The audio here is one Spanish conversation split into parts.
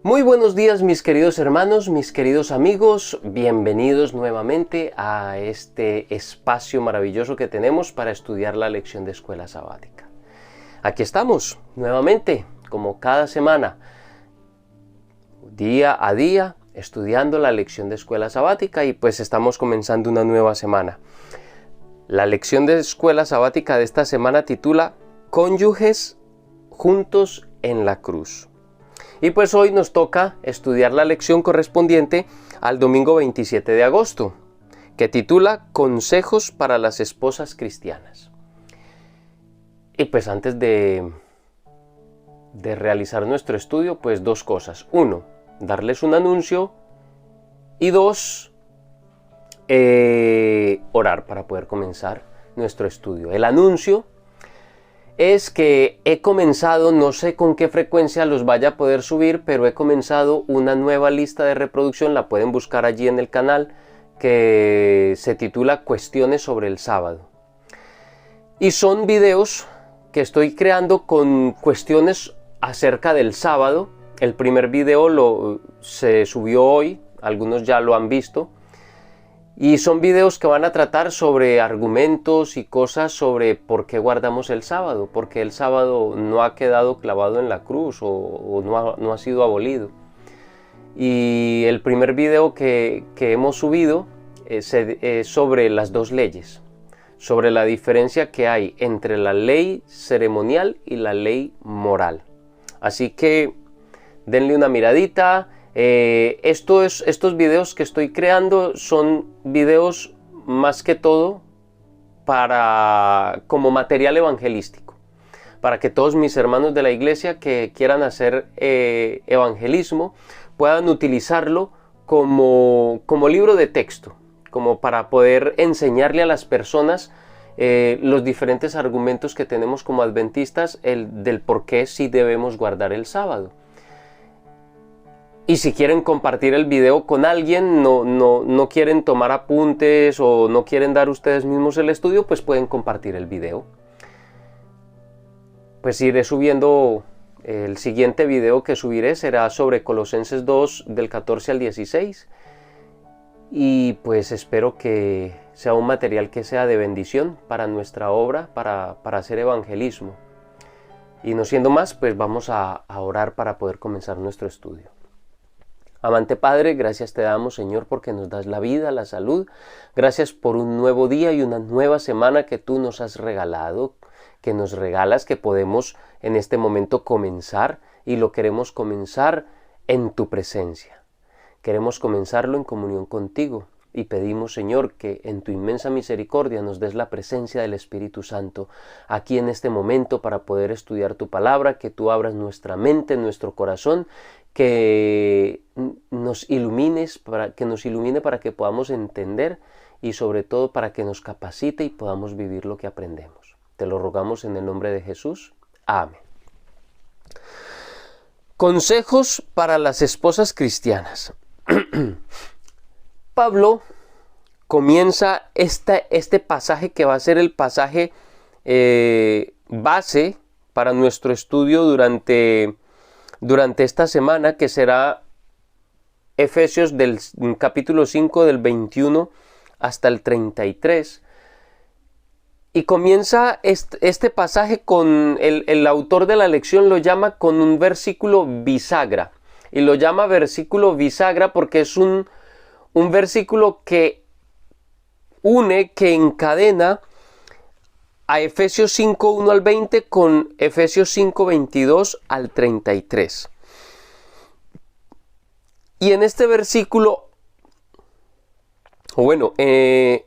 Muy buenos días mis queridos hermanos, mis queridos amigos, bienvenidos nuevamente a este espacio maravilloso que tenemos para estudiar la lección de escuela sabática. Aquí estamos nuevamente, como cada semana, día a día, estudiando la lección de escuela sabática y pues estamos comenzando una nueva semana. La lección de escuela sabática de esta semana titula Cónyuges juntos en la cruz. Y pues hoy nos toca estudiar la lección correspondiente al domingo 27 de agosto, que titula Consejos para las esposas cristianas. Y pues antes de realizar nuestro estudio, pues dos cosas. Uno, darles un anuncio y dos, orar para poder comenzar nuestro estudio. El anuncio es que he comenzado, no sé con qué frecuencia los vaya a poder subir, pero he comenzado una nueva lista de reproducción, la pueden buscar allí en el canal, que se titula Cuestiones sobre el sábado. Y son videos que estoy creando con cuestiones acerca del sábado. El primer video se subió hoy, algunos ya lo han visto. Y son videos que van a tratar sobre argumentos y cosas sobre por qué guardamos el sábado, porque el sábado no ha quedado clavado en la cruz o no ha sido abolido. Y el primer video que hemos subido es sobre las dos leyes, sobre la diferencia que hay entre la ley ceremonial y la ley moral. Así que denle una miradita. Estos videos que estoy creando son videos más que todo como material evangelístico, para que todos mis hermanos de la iglesia que quieran hacer evangelismo puedan utilizarlo como libro de texto, como para poder enseñarle a las personas los diferentes argumentos que tenemos como adventistas del por qué sí debemos guardar el sábado. Y si quieren compartir el video con alguien, no quieren tomar apuntes o no quieren dar ustedes mismos el estudio, pues pueden compartir el video. Pues iré subiendo, el siguiente video que subiré será sobre Colosenses 2 del 14 al 16. Y pues espero que sea un material que sea de bendición para nuestra obra, para hacer evangelismo. Y no siendo más, pues vamos a orar para poder comenzar nuestro estudio. Amante Padre, gracias te damos, Señor, porque nos das la vida, la salud. Gracias por un nuevo día y una nueva semana que tú nos has regalado, que nos regalas, que podemos en este momento comenzar y lo queremos comenzar en tu presencia. Queremos comenzarlo en comunión contigo y pedimos, Señor, que en tu inmensa misericordia nos des la presencia del Espíritu Santo aquí en este momento para poder estudiar tu palabra, que tú abras nuestra mente, nuestro corazón, que nos ilumine para que podamos entender y sobre todo para que nos capacite y podamos vivir lo que aprendemos. Te lo rogamos en el nombre de Jesús. Amén. Consejos para las esposas cristianas. Pablo comienza este pasaje que va a ser el pasaje base para nuestro estudio durante esta semana, que será Efesios del capítulo 5 del 21 hasta el 33. Y comienza este pasaje con el autor de la lección lo llama con un versículo bisagra. Y lo llama versículo bisagra porque es un versículo que encadena a Efesios 5, 1 al 20 con Efesios 5, 22 al 33. Y en este versículo, en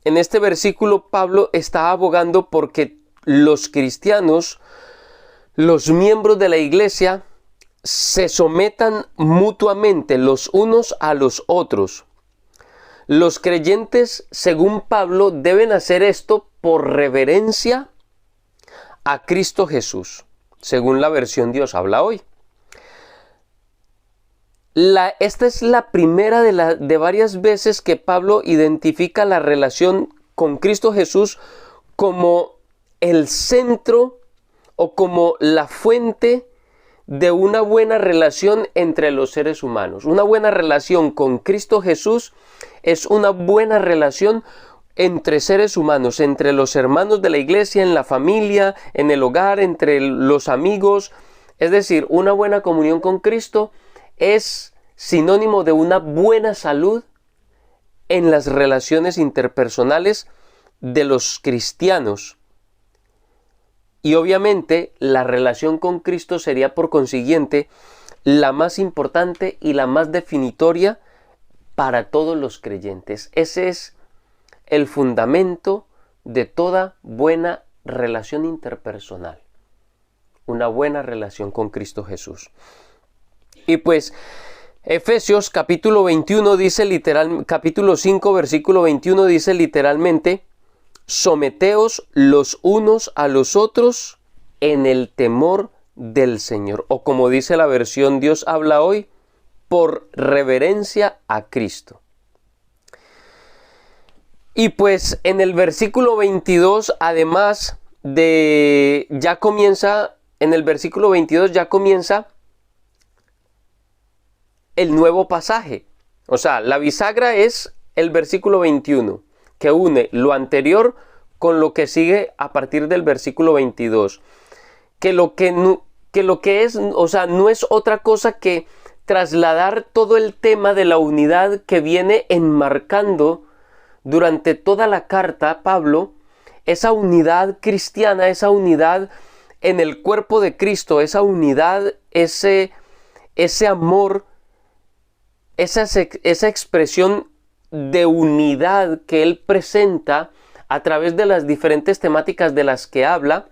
este versículo Pablo está abogando porque los cristianos, los miembros de la iglesia, se sometan mutuamente los unos a los otros. Los creyentes, según Pablo, deben hacer esto por reverencia a Cristo Jesús, según la versión Dios habla hoy. Esta es la primera de varias veces que Pablo identifica la relación con Cristo Jesús como el centro o como la fuente de una buena relación entre los seres humanos. Una buena relación con Cristo Jesús es una buena relación entre seres humanos, entre los hermanos de la iglesia, en la familia, en el hogar, entre los amigos. Es decir, una buena comunión con Cristo es sinónimo de una buena salud en las relaciones interpersonales de los cristianos. Y obviamente la relación con Cristo sería por consiguiente la más importante y la más definitoria para todos los creyentes. Ese es el fundamento de toda buena relación interpersonal. Una buena relación con Cristo Jesús. Y pues Efesios capítulo 21 dice capítulo 5 versículo 21 dice literalmente: someteos los unos a los otros en el temor del Señor. O como dice la versión Dios habla hoy, por reverencia a Cristo. Y pues en el versículo 22, además de, en el versículo 22 ya comienza el nuevo pasaje. O sea, la bisagra es el versículo 21, que une lo anterior con lo que sigue a partir del versículo 22. Que lo que es, o sea, no es otra cosa que trasladar todo el tema de la unidad que viene enmarcando durante toda la carta Pablo, esa unidad cristiana, esa unidad en el cuerpo de Cristo, esa unidad, ese amor, esa expresión de unidad que él presenta a través de las diferentes temáticas de las que habla.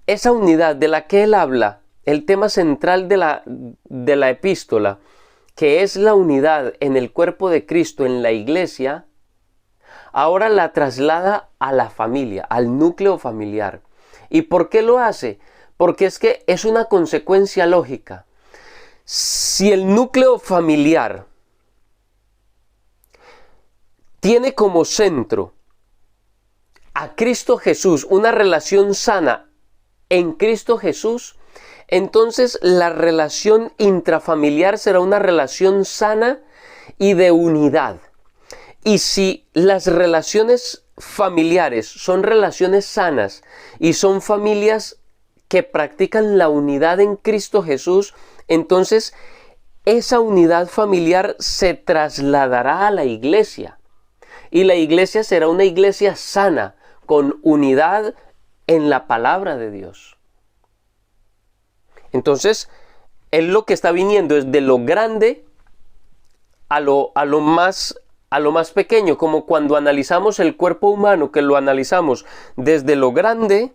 Esa unidad de la que él habla, el tema central de la epístola, que es la unidad en el cuerpo de Cristo, en la iglesia, ahora la traslada a la familia, al núcleo familiar. ¿Y por qué lo hace? Porque es que es una consecuencia lógica. Si el núcleo familiar tiene como centro a Cristo Jesús, una relación sana en Cristo Jesús, entonces la relación intrafamiliar será una relación sana y de unidad. Y si las relaciones familiares son relaciones sanas y son familias que practican la unidad en Cristo Jesús, entonces esa unidad familiar se trasladará a la iglesia. Y la iglesia será una iglesia sana, con unidad en la palabra de Dios. Entonces, él lo que está viniendo es de lo grande a lo más pequeño, como cuando analizamos el cuerpo humano, que lo analizamos desde lo grande,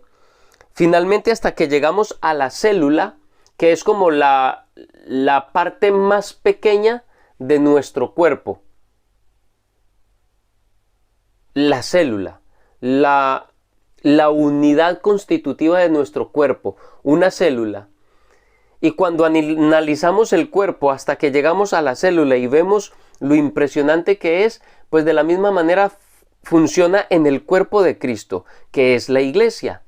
finalmente hasta que llegamos a la célula, que es como la parte más pequeña de nuestro cuerpo. La célula, la unidad constitutiva de nuestro cuerpo, una célula. Y cuando analizamos el cuerpo hasta que llegamos a la célula y vemos lo impresionante que es, pues de la misma manera funciona en el cuerpo de Cristo, que es la iglesia.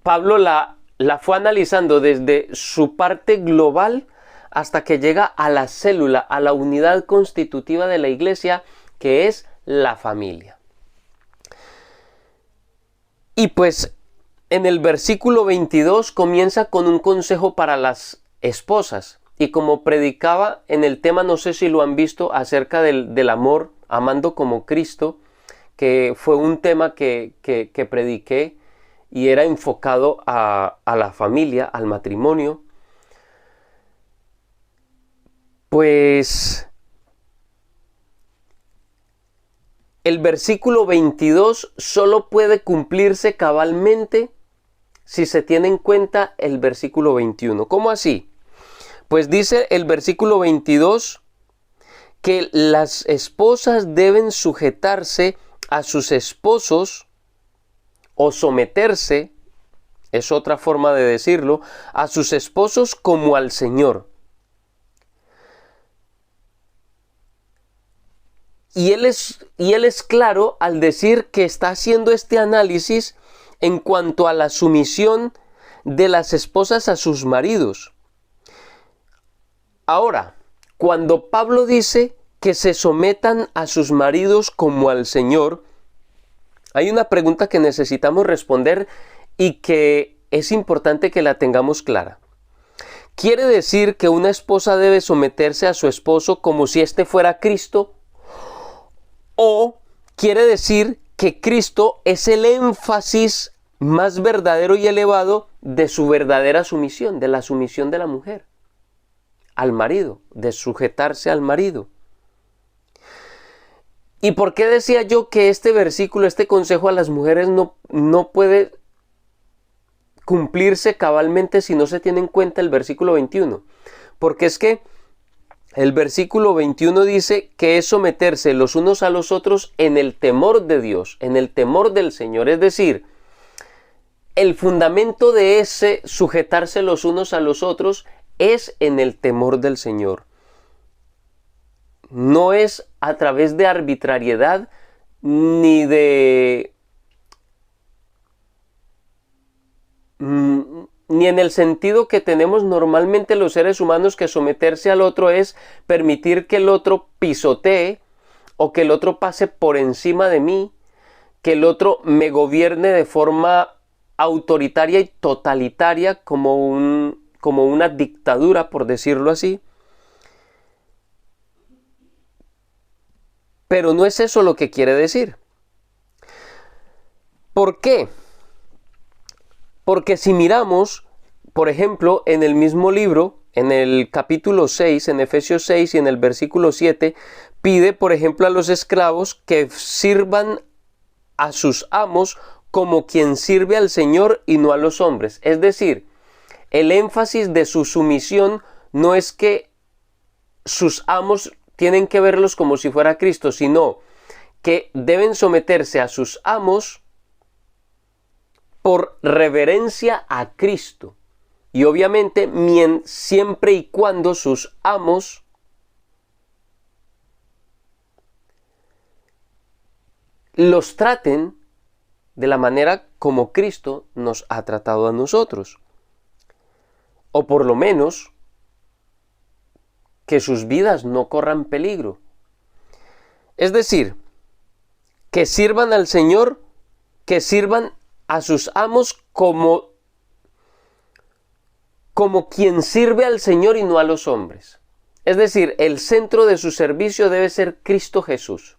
Pablo la fue analizando desde su parte global hasta que llega a la célula, a la unidad constitutiva de la iglesia, que es la familia. Y pues en el versículo 22 comienza con un consejo para las esposas. Y como predicaba en el tema, no sé si lo han visto, acerca del amor, amando como Cristo, que fue un tema que prediqué y era enfocado a la familia, al matrimonio. Pues el versículo 22 solo puede cumplirse cabalmente si se tiene en cuenta el versículo 21. ¿Cómo así? Pues dice el versículo 22 que las esposas deben sujetarse a sus esposos o someterse, es otra forma de decirlo, a sus esposos como al Señor. Y él es claro al decir que está haciendo este análisis en cuanto a la sumisión de las esposas a sus maridos. Ahora, cuando Pablo dice que se sometan a sus maridos como al Señor, hay una pregunta que necesitamos responder y que es importante que la tengamos clara. ¿Quiere decir que una esposa debe someterse a su esposo como si éste fuera Cristo? ¿O quiere decir que Cristo es el énfasis más verdadero y elevado de su verdadera sumisión, de la sumisión de la mujer al marido, de sujetarse al marido? ¿Y por qué decía yo que este versículo, este consejo a las mujeres no puede cumplirse cabalmente si no se tiene en cuenta el versículo 21? Porque es que el versículo 21 dice que es someterse los unos a los otros en el temor de Dios, en el temor del Señor. Es decir, el fundamento de ese sujetarse los unos a los otros es en el temor del Señor. No es a través de arbitrariedad ni en el sentido que tenemos normalmente los seres humanos, que someterse al otro es permitir que el otro pisotee o que el otro pase por encima de mí, que el otro me gobierne de forma autoritaria y totalitaria como una dictadura, por decirlo así. Pero no es eso lo que quiere decir. ¿Por qué? Porque si miramos, por ejemplo, en el mismo libro, en el capítulo 6, en Efesios 6 y en el versículo 7, pide, por ejemplo, a los esclavos que sirvan a sus amos como quien sirve al Señor y no a los hombres. Es decir, el énfasis de su sumisión no es que sus amos tienen que verlos como si fuera Cristo, sino que deben someterse a sus amos por reverencia a Cristo. Y obviamente siempre y cuando sus amos los traten de la manera como Cristo nos ha tratado a nosotros. O por lo menos que sus vidas no corran peligro. Es decir, que sirvan al Señor, que sirvan a sus amos como quien sirve al Señor y no a los hombres. Es decir, el centro de su servicio debe ser Cristo Jesús.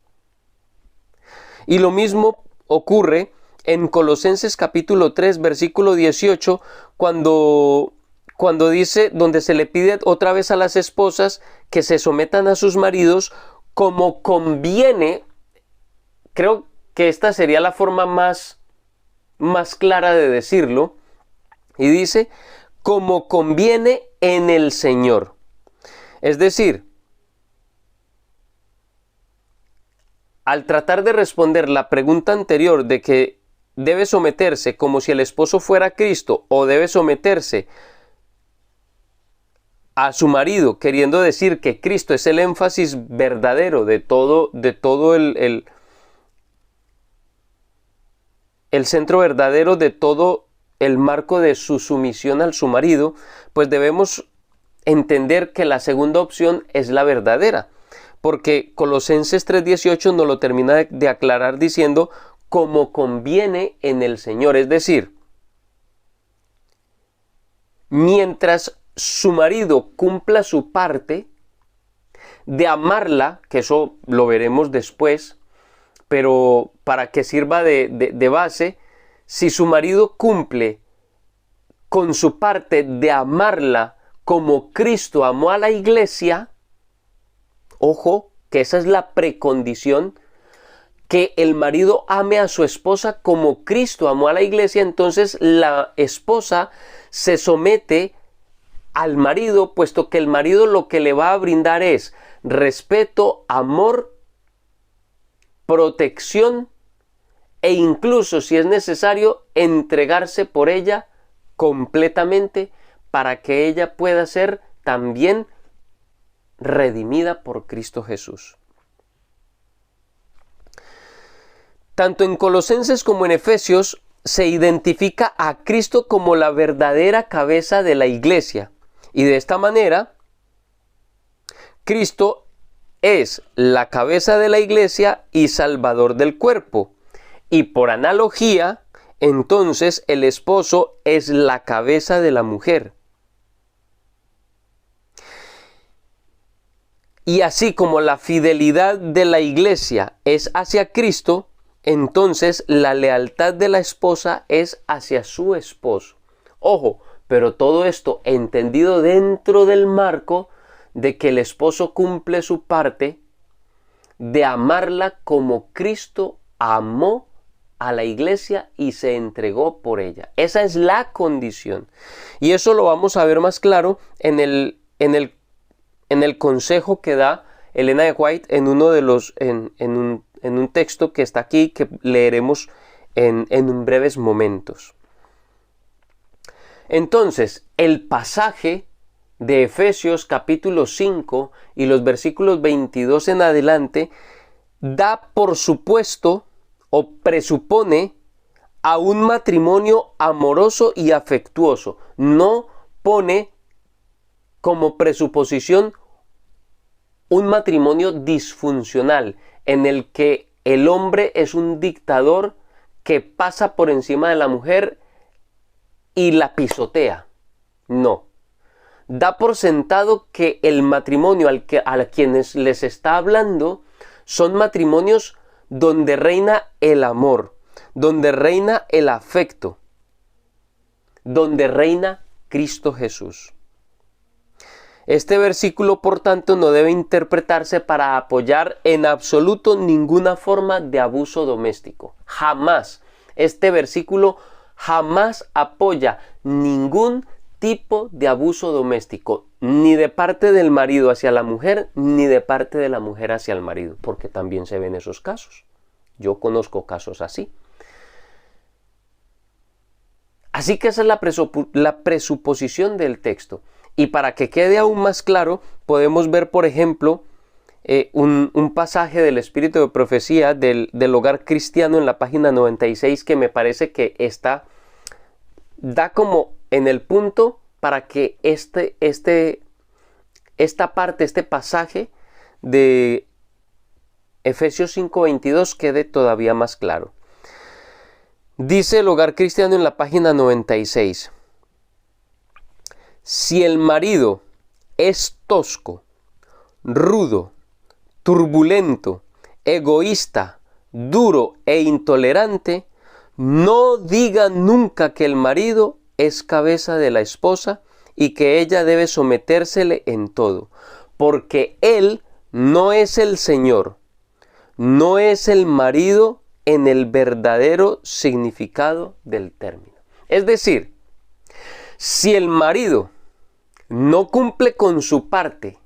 Y lo mismo ocurre en Colosenses capítulo 3, versículo 18, cuando dice, donde se le pide otra vez a las esposas que se sometan a sus maridos como conviene. Creo que esta sería la forma más clara de decirlo. Y dice, como conviene en el Señor. Es decir, al tratar de responder la pregunta anterior de que debe someterse como si el esposo fuera Cristo o debe someterse a su marido, queriendo decir que Cristo es el énfasis verdadero de todo el centro verdadero de todo el marco de su sumisión al su marido, pues debemos entender que la segunda opción es la verdadera, porque Colosenses 3:18 nos lo termina de aclarar diciendo como conviene en el Señor. Es decir, mientras su marido cumpla su parte de amarla, que eso lo veremos después, pero para que sirva de base, si su marido cumple con su parte de amarla como Cristo amó a la iglesia, ojo, que esa es la precondición, que el marido ame a su esposa como Cristo amó a la iglesia, entonces la esposa se somete al marido, puesto que el marido lo que le va a brindar es respeto, amor, protección e incluso, si es necesario, entregarse por ella completamente para que ella pueda ser también redimida por Cristo Jesús. Tanto en Colosenses como en Efesios se identifica a Cristo como la verdadera cabeza de la iglesia. Y de esta manera, Cristo es la cabeza de la iglesia y salvador del cuerpo. Y por analogía, entonces el esposo es la cabeza de la mujer. Y así como la fidelidad de la iglesia es hacia Cristo, entonces la lealtad de la esposa es hacia su esposo. Ojo, pero todo esto entendido dentro del marco de que el esposo cumple su parte de amarla como Cristo amó a la iglesia y se entregó por ella. Esa es la condición. Y eso lo vamos a ver más claro en el consejo que da Elena de White en uno de los en un texto que está aquí, que leeremos en breves momentos. Entonces, el pasaje de Efesios capítulo 5 y los versículos 22 en adelante da por supuesto o presupone a un matrimonio amoroso y afectuoso. No pone como presuposición un matrimonio disfuncional en el que el hombre es un dictador que pasa por encima de la mujer y la pisotea. No. Da por sentado que el matrimonio a quienes les está hablando son matrimonios donde reina el amor, donde reina el afecto, donde reina Cristo Jesús. Este versículo, por tanto, no debe interpretarse para apoyar en absoluto ninguna forma de abuso doméstico. Jamás. Este versículo jamás apoya ningún tipo de abuso doméstico, ni de parte del marido hacia la mujer, ni de parte de la mujer hacia el marido, porque también se ven esos casos. Yo conozco casos así. Así que esa es la presuposición del texto. Y para que quede aún más claro, podemos ver, por ejemplo, un pasaje del Espíritu de Profecía del Hogar Cristiano en la página 96 que me parece que da como en el punto para que esta parte, este pasaje de Efesios 5:22 quede todavía más claro. Dice el Hogar Cristiano en la página 96. Si el marido es tosco, rudo, turbulento, egoísta, duro e intolerante, no diga nunca que el marido es cabeza de la esposa y que ella debe sometérsele en todo, porque él no es el Señor, no es el marido en el verdadero significado del término. Es decir, si el marido no cumple con su parte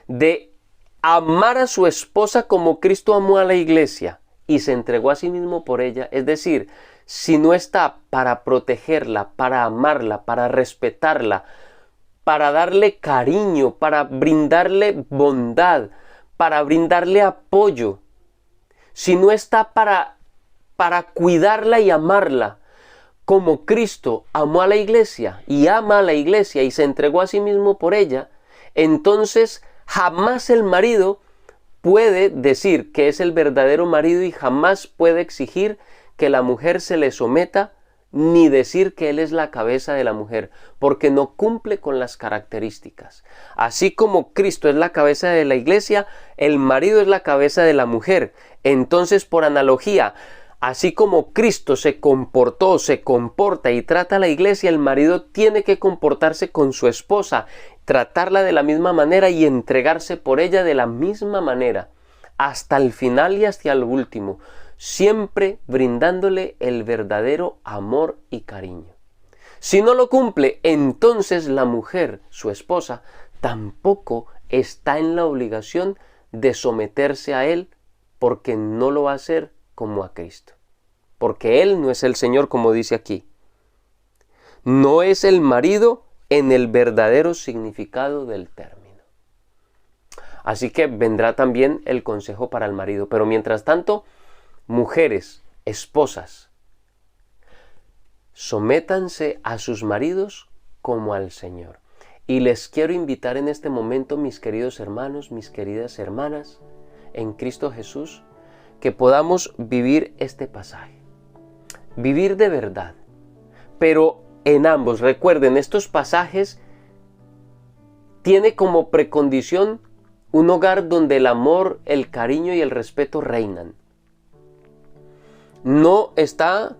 de amar a su esposa como Cristo amó a la iglesia y se entregó a sí mismo por ella, es decir, si no está para protegerla, para amarla, para respetarla, para darle cariño, para brindarle bondad, para brindarle apoyo, si no está para cuidarla y amarla, como Cristo amó a la iglesia y ama a la iglesia y se entregó a sí mismo por ella, entonces jamás el marido puede decir que es el verdadero marido y jamás puede exigir que la mujer se le someta ni decir que él es la cabeza de la mujer, porque no cumple con las características. Así como Cristo es la cabeza de la iglesia, el marido es la cabeza de la mujer. Entonces, por analogía, así como Cristo se comportó, se comporta y trata a la iglesia, el marido tiene que comportarse con su esposa, tratarla de la misma manera y entregarse por ella de la misma manera, hasta el final y hasta el último, siempre brindándole el verdadero amor y cariño. Si no lo cumple, entonces la mujer, su esposa, tampoco está en la obligación de someterse a él, porque no lo va a hacer como a Cristo, porque Él no es el Señor, como dice aquí. No es el marido en el verdadero significado del término. Así que vendrá también el consejo para el marido. Pero mientras tanto, mujeres, esposas, sométanse a sus maridos como al Señor. Y les quiero invitar en este momento, mis queridos hermanos, mis queridas hermanas, en Cristo Jesús, que podamos vivir este pasaje. Vivir de verdad. Pero en ambos, recuerden, estos pasajes tiene como precondición un hogar donde el amor, el cariño y el respeto reinan. No está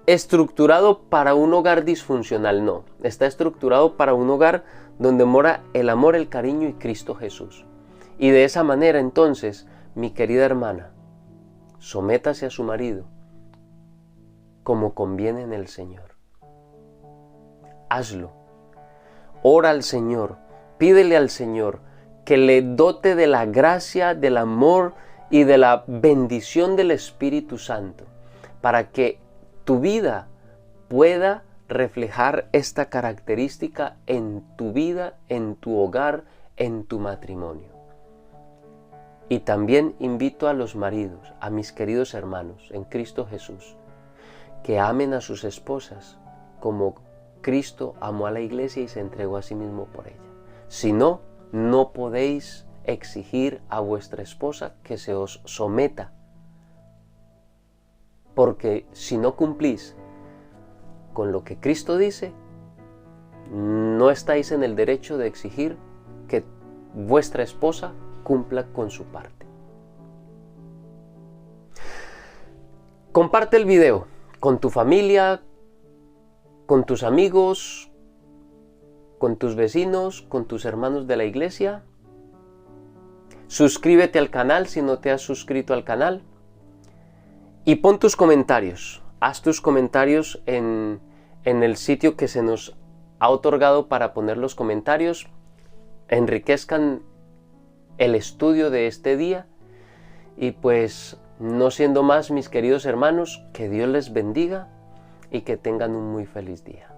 estructurado para un hogar disfuncional, no. Está estructurado para un hogar donde mora el amor, el cariño y Cristo Jesús. Y de esa manera, entonces, mi querida hermana, sométase a su marido como conviene en el Señor. Hazlo. Ora al Señor. Pídele al Señor que le dote de la gracia, del amor y de la bendición del Espíritu Santo para que tu vida pueda reflejar esta característica en tu vida, en tu hogar, en tu matrimonio. Y también invito a los maridos, a mis queridos hermanos en Cristo Jesús, que amen a sus esposas como Cristo amó a la iglesia y se entregó a sí mismo por ella. Si no, no podéis exigir a vuestra esposa que se os someta, porque si no cumplís con lo que Cristo dice, no estáis en el derecho de exigir que vuestra esposa cumpla con su parte. Comparte el video con tu familia, con tus amigos, con tus vecinos, con tus hermanos de la iglesia. Suscríbete al canal si no te has suscrito al canal. Y pon tus comentarios. Haz tus comentarios en el sitio que se nos ha otorgado para poner los comentarios. Enriquezcan el estudio de este día. Y pues, no siendo más, mis queridos hermanos, que Dios les bendiga y que tengan un muy feliz día.